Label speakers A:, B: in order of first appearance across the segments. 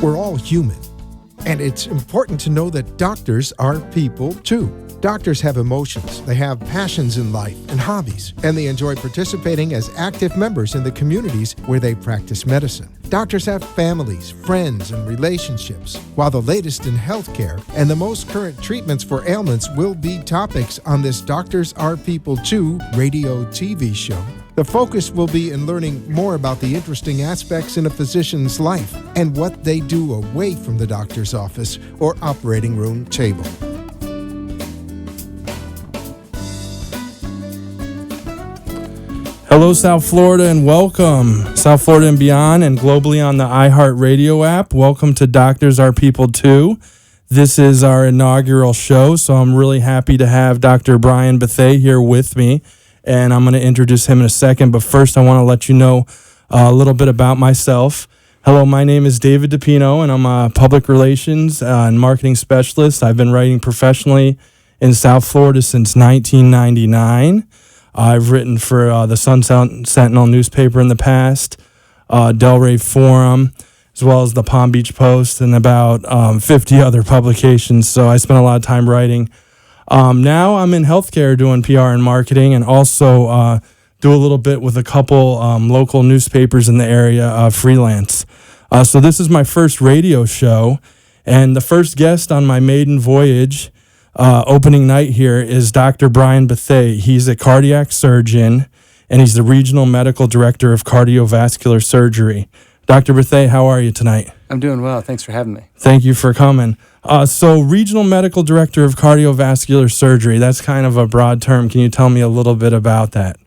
A: We're all human. And it's important to know that doctors are people too. Doctors have emotions, they have passions in life and hobbies, and they enjoy participating as active members in the communities where they practice medicine. Doctors have families, friends, and relationships. While the latest in healthcare and the most current treatments for ailments will be topics on this Doctors Are People Too radio TV show, the focus will be in learning more about the interesting aspects in a physician's life and what they do away from the doctor's office or operating room table.
B: Hello, South Florida, and welcome. South Florida and beyond, and globally on the iHeartRadio app. Welcome to Doctors Are People Too. This is our inaugural show, so I'm really happy to have Dr. Brian Bethea here with me, and I'm going to introduce him in a second. But first, I want to let you know a little bit about myself. Hello, my name is David Dapino, and I'm a public relations and marketing specialist. I've been writing professionally in South Florida since 1999. I've written for the Sun Sentinel newspaper in the past, Delray Forum, as well as the Palm Beach Post, and about 50 other publications. So I spent a lot of time writing. Now I'm in healthcare doing PR and marketing, and also do a little bit with a couple local newspapers in the area, freelance. So this is my first radio show, and the first guest on my maiden voyage opening night here is Dr. Brian Bethea. He's a cardiac surgeon, and he's the Regional Medical Director of Cardiovascular Surgery. Dr. Bethea, how are you tonight?
C: I'm doing well. Thanks for having me.
B: Thank you for coming. So Regional Medical Director of Cardiovascular Surgery, that's kind of a broad term. Can you tell me a little bit about that?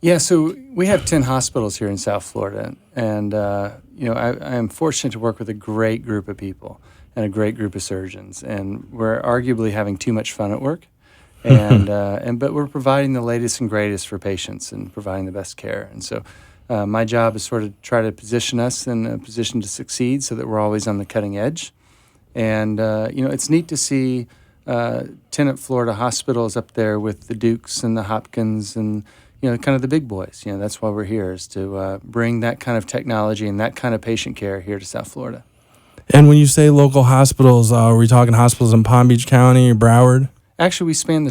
C: Yeah, so we have 10 hospitals here in South Florida, and I am fortunate to work with a great group of people and a great group of surgeons, and we're arguably having too much fun at work, but we're providing the latest and greatest for patients and providing the best care. And so my job is sort of try to position us in a position to succeed so that we're always on the cutting edge. And it's neat to see Tenant Florida hospitals up there with the Dukes and the Hopkins and kind of the big boys. That's why we're here, is to bring that kind of technology and that kind of patient care here to South Florida.
B: And when you say local hospitals, are we talking hospitals in Palm Beach County or Broward?
C: Actually, we span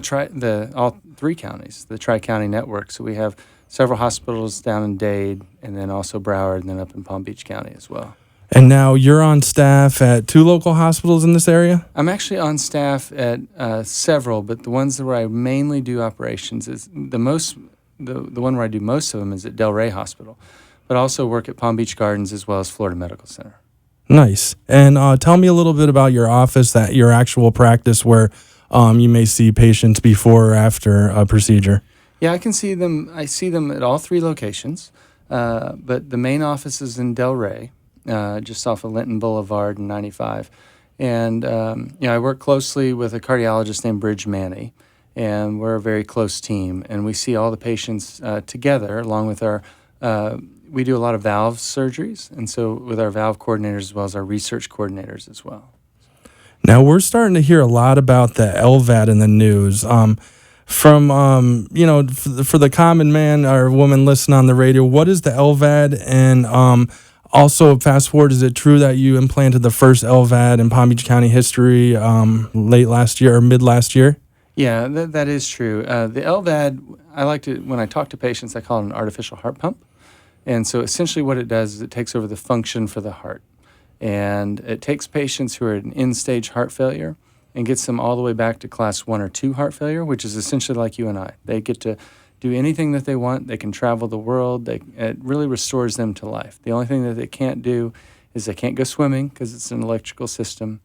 C: all three counties, the Tri-County network. So we have several hospitals down in Dade, and then also Broward, and then up in Palm Beach County as well.
B: And now you're on staff at 2 local hospitals in this area?
C: I'm actually on staff at several, but the ones where I mainly do operations is the one where I do most of them is at Delray Hospital, but I also work at Palm Beach Gardens as well as Florida Medical Center. Nice.
B: And tell me a little bit about your office, your actual practice, where you may see patients before or after a procedure.
C: Yeah, I can see them. I see them at all 3 locations, but the main office is in Delray, just off of Linton Boulevard and 95. And I work closely with a cardiologist named Bridge Manny, and we're a very close team. And we see all the patients together, along with our we do a lot of valve surgeries, and so with our valve coordinators as well as our research coordinators as well.
B: Now, we're starting to hear a lot about the LVAD in the news. For the common man or woman listening on the radio, what is the LVAD? And also, fast forward, is it true that you implanted the first LVAD in Palm Beach County history late last year or mid last year?
C: Yeah, that is true. The LVAD, when I talk to patients, I call it an artificial heart pump. And so essentially what it does is it takes over the function for the heart. And it takes patients who are in end-stage heart failure and gets them all the way back to class 1 or 2 heart failure, which is essentially like you and I. They get to do anything that they want. They can travel the world. It really restores them to life. The only thing that they can't do is they can't go swimming because it's an electrical system.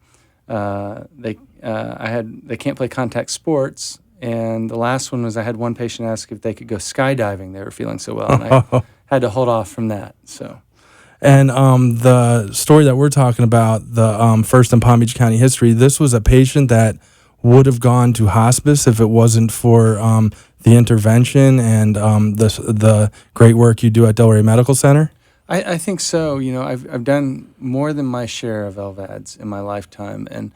C: They can't play contact sports. And the last one was I had one patient ask if they could go skydiving. They were feeling so well, and I had to hold off from that. So,
B: and the story that we're talking about, the first in Palm Beach County history, this was a patient that would have gone to hospice if it wasn't for the intervention and the great work you do at Delray Medical Center.
C: I think so. I've done more than my share of LVADs in my lifetime, and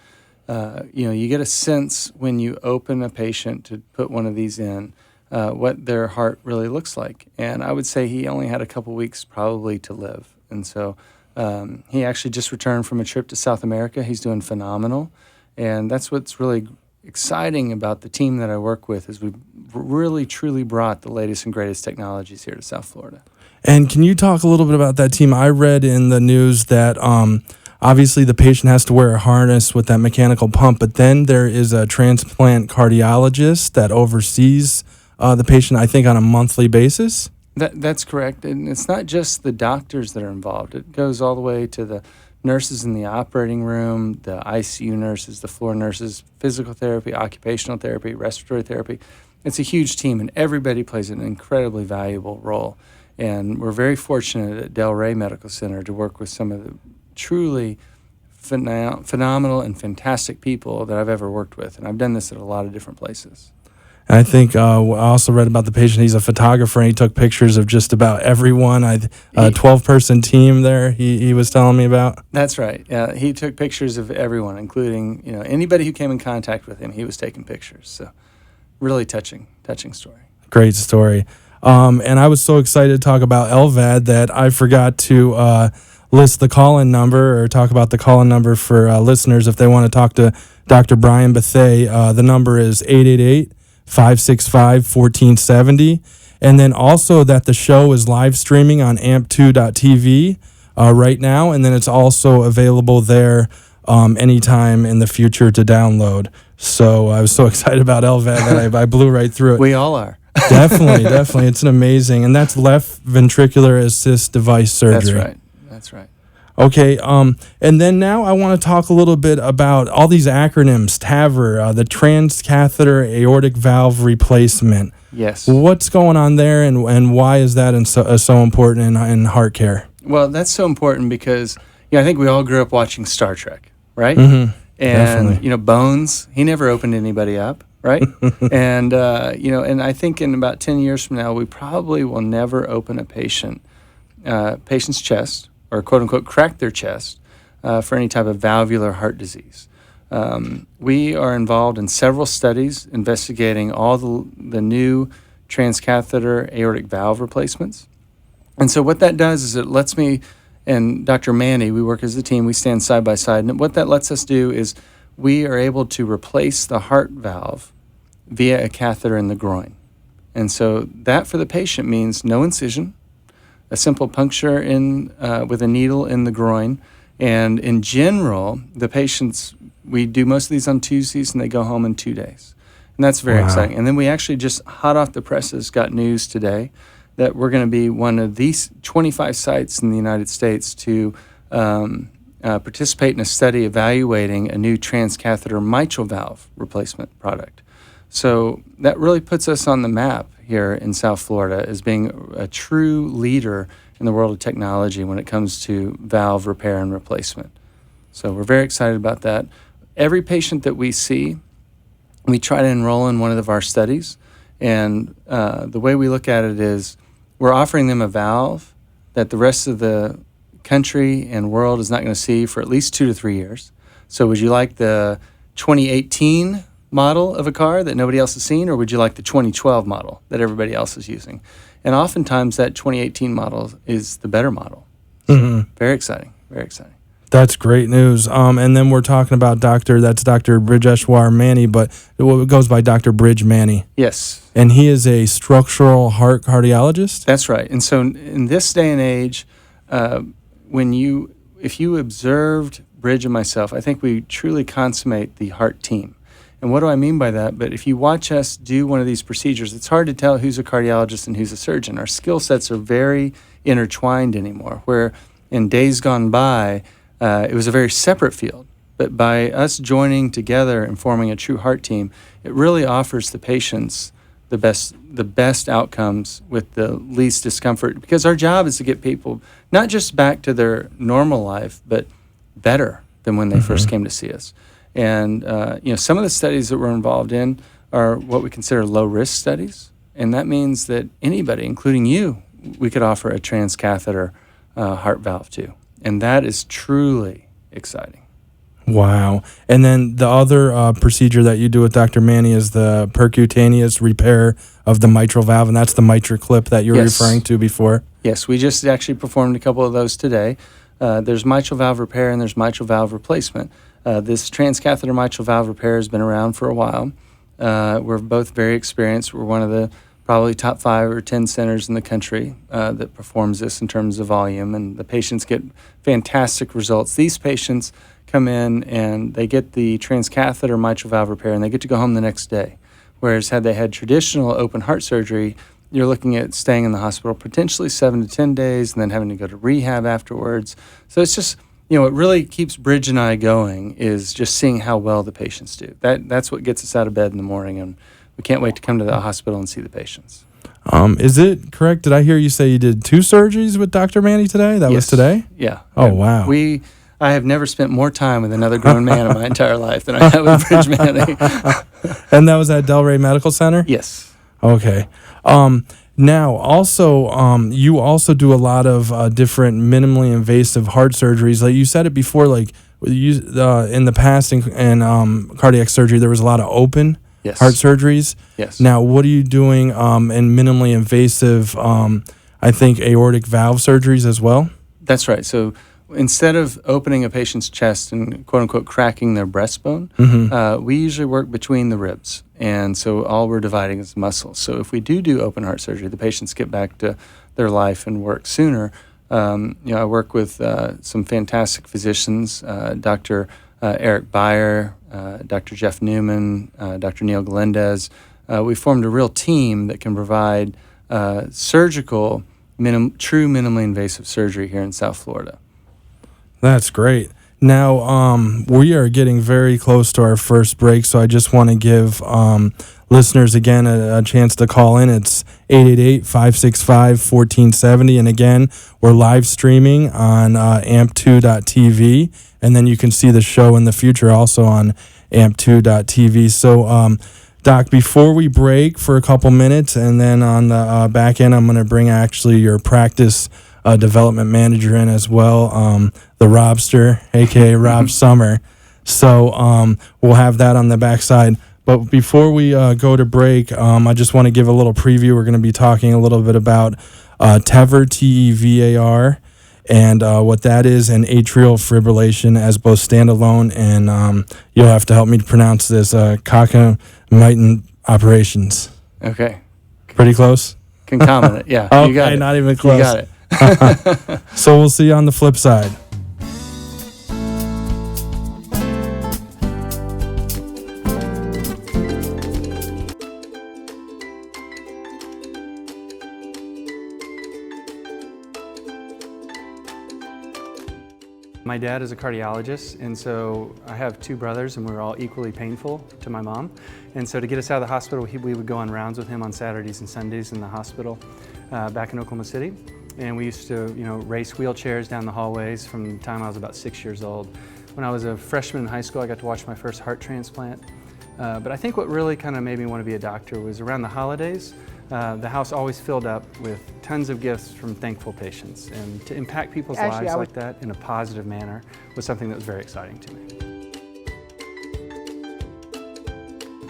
C: you get a sense when you open a patient to put one of these in, what their heart really looks like. And I would say he only had a couple weeks probably to live. And so He actually just returned from a trip to South America. He's doing phenomenal. And that's what's really exciting about the team that I work with is we've really, truly brought the latest and greatest technologies here to South Florida.
B: And can you talk a little bit about that team? I read in the news that obviously the patient has to wear a harness with that mechanical pump, but then there is a transplant cardiologist that oversees the patient, I think, on a monthly basis?
C: That's correct. And it's not just the doctors that are involved. It goes all the way to the nurses in the operating room, the ICU nurses, the floor nurses, physical therapy, occupational therapy, respiratory therapy. It's a huge team, and everybody plays an incredibly valuable role. And we're very fortunate at Delray Medical Center to work with some of the truly phenomenal and fantastic people that I've ever worked with. And I've done this at a lot of different places.
B: And I think I also read about the patient. He's a photographer, and he took pictures of just about everyone. A 12-person team there he was telling me about.
C: That's right. He took pictures of everyone, including anybody who came in contact with him. He was taking pictures. So really touching story.
B: Great story. And I was so excited to talk about LVAD that I forgot to list the call-in number or talk about the call-in number for listeners if they want to talk to Dr. Brian Bethea. The number is 888-565-1470. And then also that the show is live streaming on amp2.tv right now, and then it's also available there anytime in the future to download. So I was so excited about LVAD that I blew right through it.
C: We all are.
B: Definitely. It's an amazing, and that's left ventricular assist device surgery.
C: That's right.
B: Okay, and then now I want to talk a little bit about all these acronyms, TAVR, the Transcatheter Aortic Valve Replacement.
C: Yes.
B: What's going on there, and why is that so important in heart care?
C: Well, that's so important because I think we all grew up watching Star Trek, right?
B: Mm-hmm.
C: And
B: Definitely.
C: Bones, he never opened anybody up, right? And and I think in about 10 years from now, we probably will never open a patient's chest, or quote unquote crack their chest for any type of valvular heart disease. We are involved in several studies investigating all the new transcatheter aortic valve replacements. And so what that does is it lets me and Dr. Manny, we work as a team, we stand side by side. And what that lets us do is we are able to replace the heart valve via a catheter in the groin. And so that for the patient means no incision, a simple puncture with a needle in the groin. And in general, the patients, we do most of these on Tuesdays and they go home in 2 days. And that's very exciting. And then we actually just hot off the presses got news today that we're going to be one of these 25 sites in the United States to participate in a study evaluating a new transcatheter mitral valve replacement product. So that really puts us on the map here in South Florida as being a true leader in the world of technology when it comes to valve repair and replacement. So we're very excited about that. Every patient that we see, we try to enroll in one of our studies. And the way we look at it is we're offering them a valve that the rest of the country and world is not going to see for at least 2 to 3 years. So would you like the 2018 model of a car that nobody else has seen, or would you like the 2012 model that everybody else is using? And oftentimes that 2018 model is the better model. So very exciting, very exciting.
B: That's great news. And then we're talking about Dr. Bridgeshwar Manny, but it goes by Dr. Bridge Manny.
C: Yes.
B: And he is a structural heart cardiologist?
C: That's right. And so in this day and age, if you observed Bridge and myself, I think we truly consummate the heart team. And what do I mean by that? But if you watch us do one of these procedures, it's hard to tell who's a cardiologist and who's a surgeon. Our skill sets are very intertwined anymore, where in days gone by, it was a very separate field. But by us joining together and forming a true heart team, it really offers the patients the best outcomes with the least discomfort, because our job is to get people not just back to their normal life, but better than when they first came to see us. And some of the studies that we're involved in are what we consider low-risk studies, and that means that anybody, including you, we could offer a transcatheter heart valve to, and that is truly exciting.
B: Wow. And then the other procedure that you do with Dr. Manny is the percutaneous repair of the mitral valve, and that's the mitral clip that you were referring to before.
C: Yes, we just actually performed a couple of those today. There's mitral valve repair and there's mitral valve replacement. This transcatheter mitral valve repair has been around for a while. We're both very experienced. We're one of the probably top 5 or 10 centers in the country that performs this in terms of volume, and the patients get fantastic results. These patients come in and they get the transcatheter mitral valve repair and they get to go home the next day. Whereas had they had traditional open heart surgery, you're looking at staying in the hospital potentially 7 to 10 days and then having to go to rehab afterwards. So it's just, what really keeps Bridge and I going is just seeing how well the patients do. That's what gets us out of bed in the morning, and we can't wait to come to the hospital and see the patients.
B: Is it correct? Did I hear you say you did 2 surgeries with Dr. Manny today? That was today?
C: Yeah.
B: Oh, wow.
C: I have never spent more time with another grown man in my entire life than I have with Bridge Manny.
B: And that was at Delray Medical Center?
C: Yes.
B: Okay. Now, also, you also do a lot of different minimally invasive heart surgeries. Like you said it before, like in the past in cardiac surgery, there was a lot of open heart surgeries.
C: Yes.
B: Now, what are you doing in minimally invasive, I think, aortic valve surgeries as well?
C: That's right. So instead of opening a patient's chest and quote-unquote cracking their breastbone, we usually work between the ribs. And so all we're dividing is muscle. So if we do open heart surgery, the patients get back to their life and work sooner. I work with some fantastic physicians, Dr. Eric Beyer, Dr. Jeff Newman, Dr. Neil Galindez. We formed a real team that can provide surgical, true minimally invasive surgery here in South Florida.
B: That's great. Now, we are getting very close to our first break, so I just want to give listeners, again, a chance to call in. It's 888-565-1470. And again, we're live streaming on amp2.tv, and then you can see the show in the future also on amp2.tv. So, Doc, before we break for a couple minutes, and then on the back end, I'm going to bring actually your practice development manager in as well, the Robster, a.k.a. Rob Summer. So we'll have that on the backside. But before we go to break, I just want to give a little preview. We're going to be talking a little bit about TEVAR, T-E-V-A-R, and what that is, and atrial fibrillation as both standalone and you'll have to help me to pronounce this, concomitant operations.
C: Okay.
B: Pretty close?
C: Concomitant, yeah.
B: Okay,
C: you got it.
B: not even close.
C: You got it.
B: So we'll see you on the flip side.
C: My dad is a cardiologist, and so I have 2 brothers, and we were all equally painful to my mom. And so to get us out of the hospital, we would go on rounds with him on Saturdays and Sundays in the hospital back in Oklahoma City. And we used to, race wheelchairs down the hallways from the time I was about 6 years old. When I was a freshman in high school, I got to watch my first heart transplant. But I think what really kind of made me want to be a doctor was around the holidays. The house always filled up with tons of gifts from thankful patients. And to impact people's lives like that in a positive manner was something that was very exciting to me.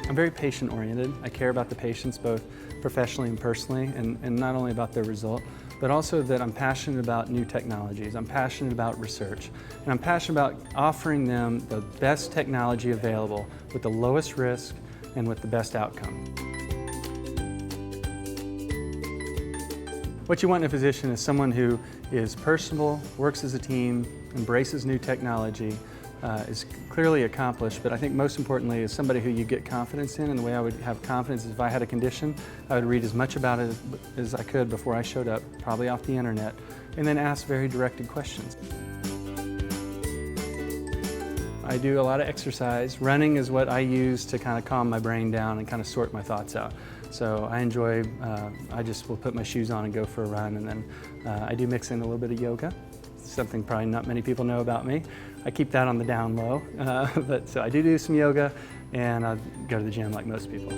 C: I'm very patient-oriented. I care about the patients both professionally and personally, and not only about their result, but also that I'm passionate about new technologies. I'm passionate about research, and I'm passionate about offering them the best technology available with the lowest risk and with the best outcome. What you want in a physician is someone who is personable, works as a team, embraces new technology, is clearly accomplished, but I think most importantly is somebody who you get confidence in. And the way I would have confidence is if I had a condition, I would read as much about it as I could before I showed up, probably off the internet, and then ask very directed questions. I do a lot of exercise. Running is what I use to kind of calm my brain down and kind of sort my thoughts out. So I enjoy, I just will put my shoes on and go for a run, and then I do mix in a little bit of yoga. Something probably not many people know about me. I keep that on the down low, but so I do some yoga, and I go to the gym like most people.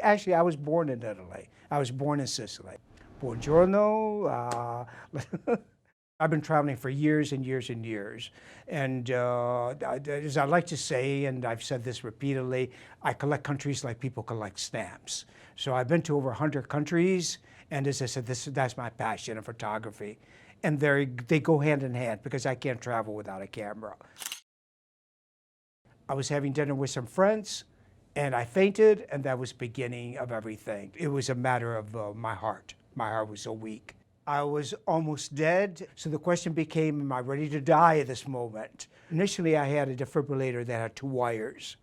D: Actually, I was born in Italy. I was born in Sicily. Buongiorno. I've been traveling for years and years and years. And as I like to say, and I've said this repeatedly, I collect countries like people collect stamps. So I've been to over 100 countries, and as I said, that's my passion in photography. And they go hand in hand because I can't travel without a camera. I was having dinner with some friends, and I fainted, and that was the beginning of everything. It was a matter of my heart. My heart was so weak. I was almost dead, so the question became, am I ready to die at this moment? Initially, I had a defibrillator that had 2 wires.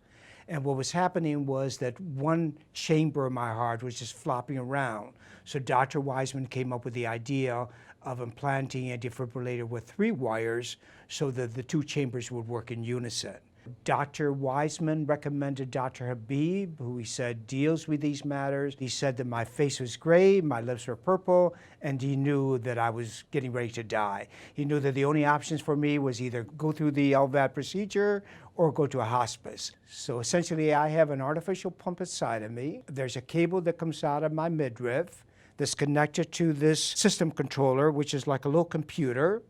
D: And what was happening was that one chamber of my heart was just flopping around. So Dr. Wiseman came up with the idea of implanting a defibrillator with 3 wires so that the 2 chambers would work in unison. Dr. Wiseman recommended Dr. Habib, who he said deals with these matters. He said that my face was gray, my lips were purple, and he knew that I was getting ready to die. He knew that the only options for me was either go through the LVAD procedure or go to a hospice. So essentially, I have an artificial pump inside of me. There's a cable that comes out of my midriff that's connected to this system controller, which is like a little computer.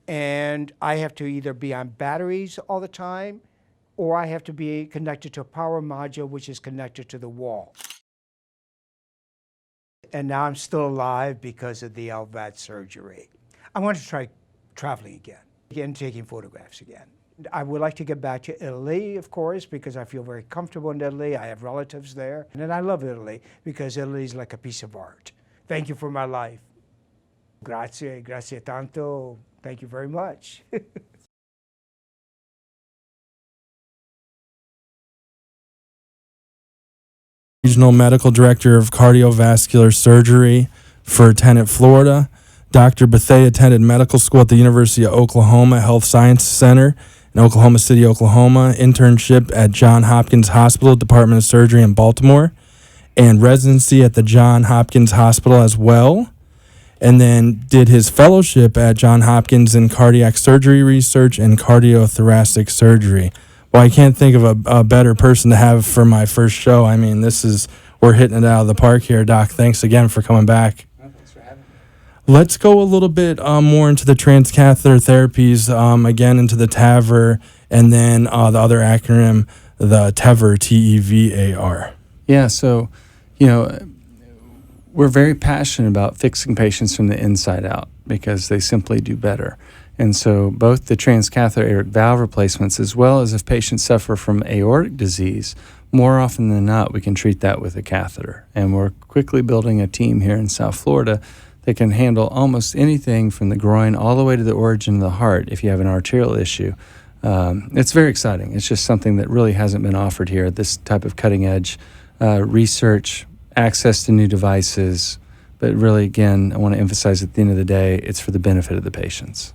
D: And I have to either be on batteries all the time, or I have to be connected to a power module, which is connected to the wall. And now I'm still alive because of the LVAD surgery. I want to try traveling again, taking photographs again. I would like to get back to Italy, of course, because I feel very comfortable in Italy. I have relatives there. And I love Italy because Italy is like a piece of art. Thank you for my life. Grazie tanto. Thank you very much.
B: Regional Medical Director of Cardiovascular Surgery for Tenet, Florida. Dr. Bethea attended medical school at the University of Oklahoma Health Science Center in Oklahoma City, Oklahoma. Internship at Johns Hopkins Hospital, Department of Surgery in Baltimore. And residency at the Johns Hopkins Hospital as well. And then did his fellowship at Johns Hopkins in cardiac surgery research and cardiothoracic surgery. Well, I can't think of a better person to have for my first show. I mean, we're hitting it out of the park here, Doc. Thanks again for coming back.
C: Thanks for having me.
B: Let's go a little bit more into the transcatheter therapies, again into the TAVR, and then the other acronym, the TEVAR, TEVAR.
C: Yeah, so, we're very passionate about fixing patients from the inside out because they simply do better. And so both the transcatheter aortic valve replacements, as well as if patients suffer from aortic disease, more often than not, we can treat that with a catheter. And we're quickly building a team here in South Florida that can handle almost anything from the groin all the way to the origin of the heart if you have an arterial issue. It's very exciting. It's just something that really hasn't been offered here, this type of cutting-edge research, access to new devices. But really, again, I want to emphasize at the end of the day, it's for the benefit of the patients.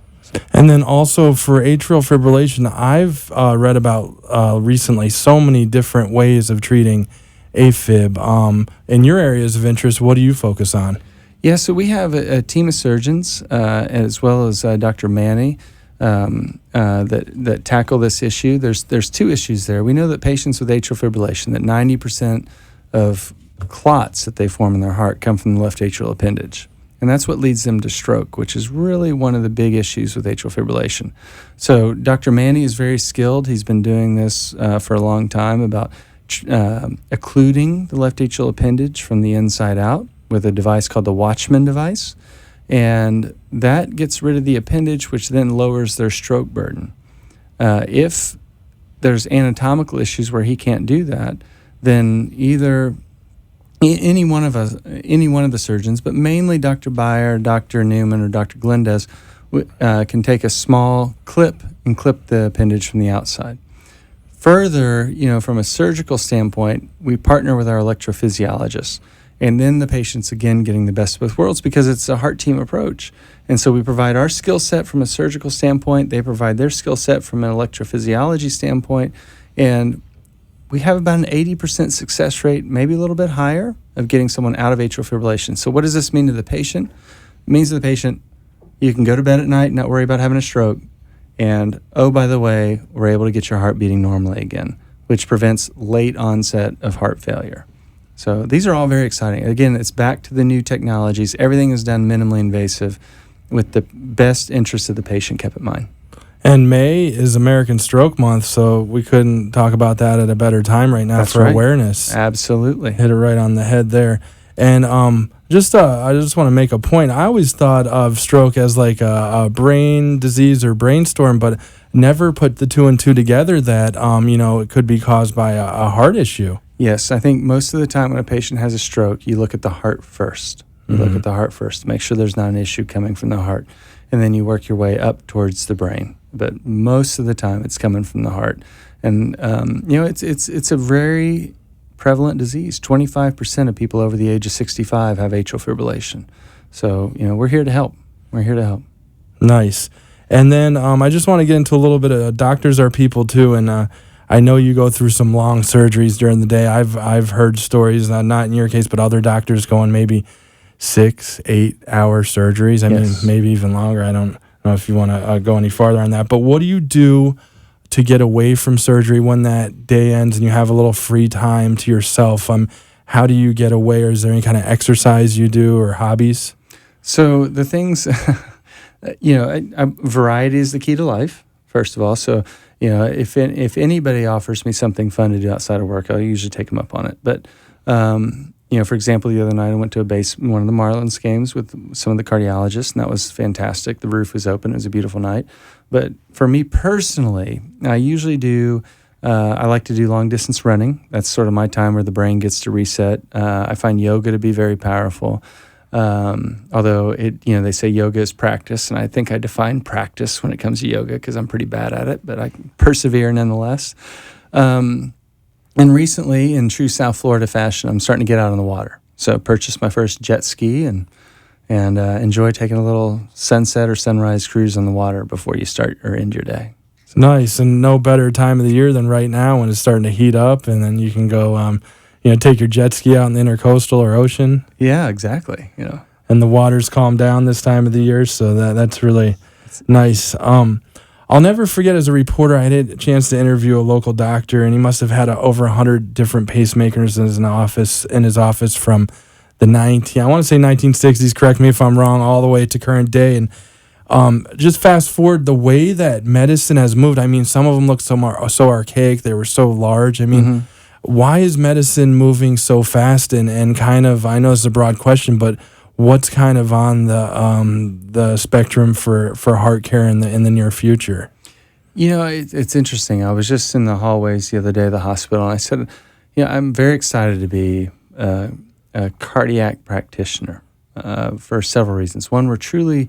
B: And then also for atrial fibrillation, I've read about recently so many different ways of treating AFib. In your areas of interest, what do you focus on?
C: Yeah, so we have a team of surgeons as well as Dr. Manny that tackle this issue. There's 2 issues there. We know that patients with atrial fibrillation, that 90% of clots that they form in their heart come from the left atrial appendage. And that's what leads them to stroke, which is really one of the big issues with atrial fibrillation. So Dr. Manny is very skilled. He's been doing this for a long time about occluding the left atrial appendage from the inside out with a device called the Watchman device. And that gets rid of the appendage, which then lowers their stroke burden. If there's anatomical issues where he can't do that, then either any one of the surgeons, but mainly Dr. Beyer, Dr. Newman, or Dr. Glendez can take a small clip and clip the appendage from the outside. Further, from a surgical standpoint, we partner with our electrophysiologists, and then the patient's again getting the best of both worlds because it's a heart team approach. And so we provide our skill set from a surgical standpoint, they provide their skill set from an electrophysiology standpoint, and we have about an 80% success rate, maybe a little bit higher, of getting someone out of atrial fibrillation. So what does this mean to the patient? It means to the patient, you can go to bed at night, not worry about having a stroke, and oh, by the way, we're able to get your heart beating normally again, which prevents late onset of heart failure. So these are all very exciting. Again, it's back to the new technologies. Everything is done minimally invasive with the best interest of the patient kept in mind.
B: And May is American Stroke Month, so we couldn't talk about that at a better time right now. That's for right. Awareness.
C: Absolutely.
B: Hit it right on the head there. And I just want to make a point. I always thought of stroke as like a brain disease or brainstorm, but never put the two and two together that, it could be caused by a heart issue.
C: Yes, I think most of the time when a patient has a stroke, you look at the heart first. Look at the heart first. Make sure there's not an issue coming from the heart. And then you work your way up towards the brain. But most of the time it's coming from the heart. And, it's a very prevalent disease. 25% of people over the age of 65 have atrial fibrillation. So, we're here to help. We're here to help.
B: Nice. And then I just want to get into a little bit of doctors are people too. And I know you go through some long surgeries during the day. I've heard stories, not in your case, but other doctors going maybe 6-8 hour surgeries. I mean, maybe even longer. I don't know if you want to go any farther on that. But what do you do to get away from surgery when that day ends and you have a little free time to yourself? How do you get away, or is there any kind of exercise you do or hobbies?
C: So the things, variety is the key to life, first of all. So, if anybody offers me something fun to do outside of work, I'll usually take them up on it. But, for example, the other night I went to one of the Marlins games with some of the cardiologists, and that was fantastic. The roof was open. It was a beautiful night. But for me personally, I usually I like to do long distance running. That's sort of my time where the brain gets to reset. I find yoga to be very powerful. Although they say yoga is practice, and I think I define practice when it comes to yoga because I'm pretty bad at it, but I persevere nonetheless. And recently, in true South Florida fashion, I'm starting to get out on the water. So I purchased my first jet ski and enjoy taking a little sunset or sunrise cruise on the water before you start or end your day.
B: Nice, and no better time of the year than right now when it's starting to heat up, and then you can go, take your jet ski out in the intercoastal or ocean.
C: Yeah, exactly.
B: And the water's calmed down this time of the year, so that's really nice. I'll never forget, as a reporter, I had a chance to interview a local doctor, and he must have had over 100 different pacemakers in his office from the 1960s, correct me if I'm wrong, all the way to current day. And just fast forward, the way that medicine has moved, I mean, some of them look so archaic, they were so large. I mean, why is medicine moving so fast? And kind of, I know it's a broad question, but what's kind of on the spectrum for heart care in the near future?
C: It's interesting. I was just in the hallways the other day of the hospital, and I said, I'm very excited to be a cardiac practitioner for several reasons. One, we're truly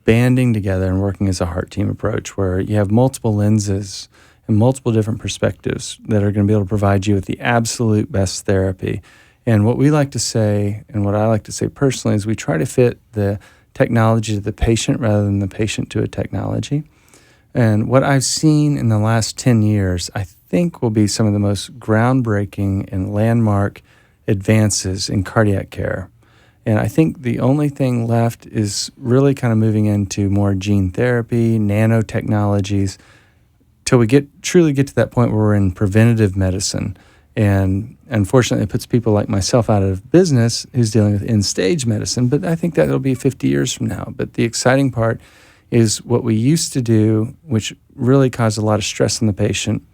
C: banding together and working as a heart team approach where you have multiple lenses and multiple different perspectives that are going to be able to provide you with the absolute best therapy. And what we like to say, and what I like to say personally, is we try to fit the technology to the patient rather than the patient to a technology. And what I've seen in the last 10 years, I think will be some of the most groundbreaking and landmark advances in cardiac care. And I think the only thing left is really kind of moving into more gene therapy, nanotechnologies, till we truly get to that point where we're in preventative medicine. And unfortunately, it puts people like myself out of business who's dealing with end-stage medicine, but I think that'll be 50 years from now. But the exciting part is what we used to do, which really caused a lot of stress on the patient.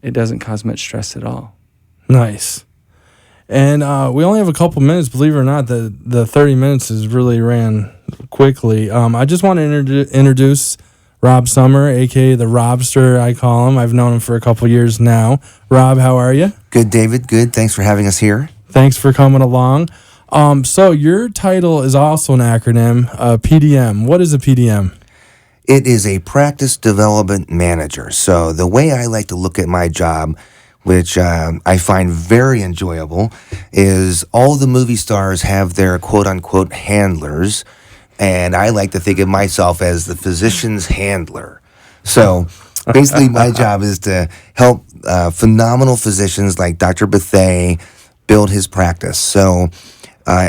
C: It doesn't cause much stress at all.
B: Nice. And we only have a couple minutes, believe it or not. The 30 minutes has really ran quickly. I just want to introduce Rob Summer, a.k.a. the Robster, I call him. I've known him for a couple years now. Rob, how are you?
E: Good, David. Good. Thanks for having us here.
B: Thanks for coming along. So your title is also an acronym, PDM. What is a PDM?
E: It is a practice development manager. So the way I like to look at my job, which I find very enjoyable, is all the movie stars have their quote-unquote handlers, and I like to think of myself as the physician's handler. So basically my job is to help phenomenal physicians like Dr. Bethay build his practice. So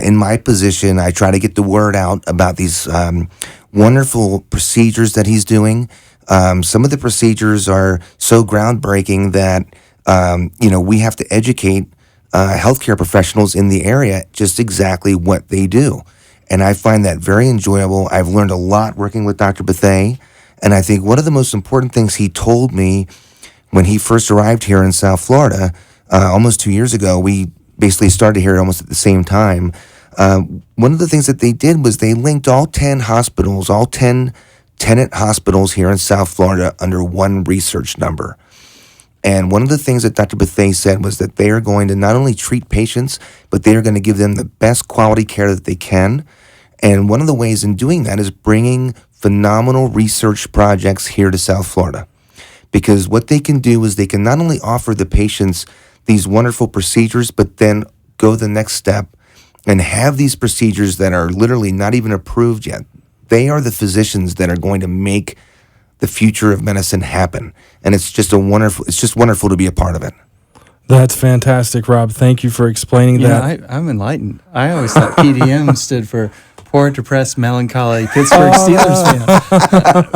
E: in my position, I try to get the word out about these wonderful procedures that he's doing. Some of the procedures are so groundbreaking that we have to educate healthcare professionals in the area just exactly what they do. And I find that very enjoyable. I've learned a lot working with Dr. Bethay. And I think one of the most important things he told me when he first arrived here in South Florida, almost 2 years ago, we basically started here almost at the same time. One of the things that they did was they linked all 10 hospitals, all 10 tenant hospitals here in South Florida under one research number. And one of the things that Dr. Bethay said was that they are going to not only treat patients, but they are going to give them the best quality care that they can. And one of the ways in doing that is bringing phenomenal research projects here to South Florida. Because what they can do is they can not only offer the patients these wonderful procedures, but then go the next step and have these procedures that are literally not even approved yet. They are the physicians that are going to make the future of medicine happen. And it's just wonderful to be a part of it.
B: That's fantastic, Rob. Thank you for explaining that.
C: I'm enlightened. I always thought PDM stood for Poor, Depressed, Melancholy Pittsburgh Steelers fan,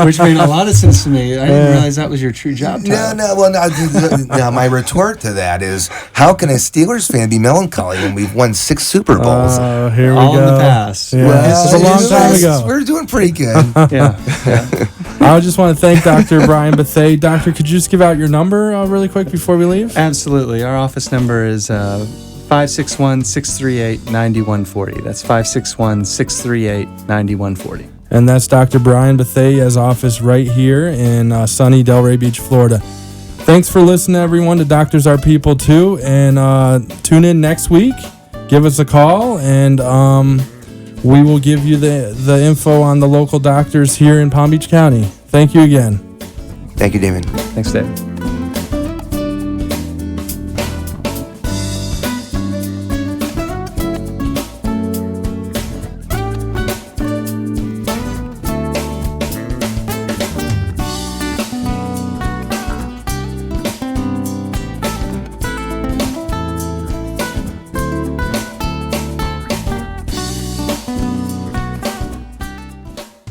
C: which made a lot of sense to me. I didn't realize that was your true job title.
E: Now my retort to that is, how can a Steelers fan be melancholy when we've won 6 Super Bowls?
B: Here we
C: All
B: go.
C: in the past.
B: Yeah, this is a long time ago.
E: We're doing pretty good.
C: Yeah.
B: I just want to thank Dr. Brian Bethay. Doctor, could you just give out your number really quick before we leave?
C: Absolutely. Our office number is 561-638-9140. That's 561-638-9140.
B: And that's Dr. Brian Bethay's office right here in sunny Delray Beach, Florida. Thanks for listening, everyone, to Doctors Are People Too. And tune in next week. Give us a call, and we will give you the info on the local doctors here in Palm Beach County. Thank you again.
E: Thank you, David.
C: Thanks, Dave.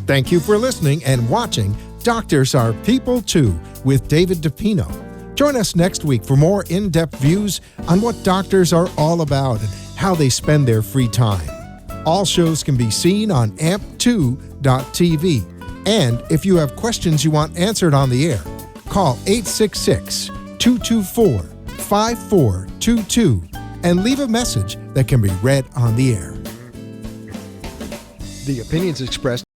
A: Thank you for listening and watching Doctors Are People Too with David Dapino. Join us next week for more in-depth views on what doctors are all about and how they spend their free time. All shows can be seen on amp2.tv. And if you have questions you want answered on the air, call 866-224-5422 and leave a message that can be read on the air. The opinions expressed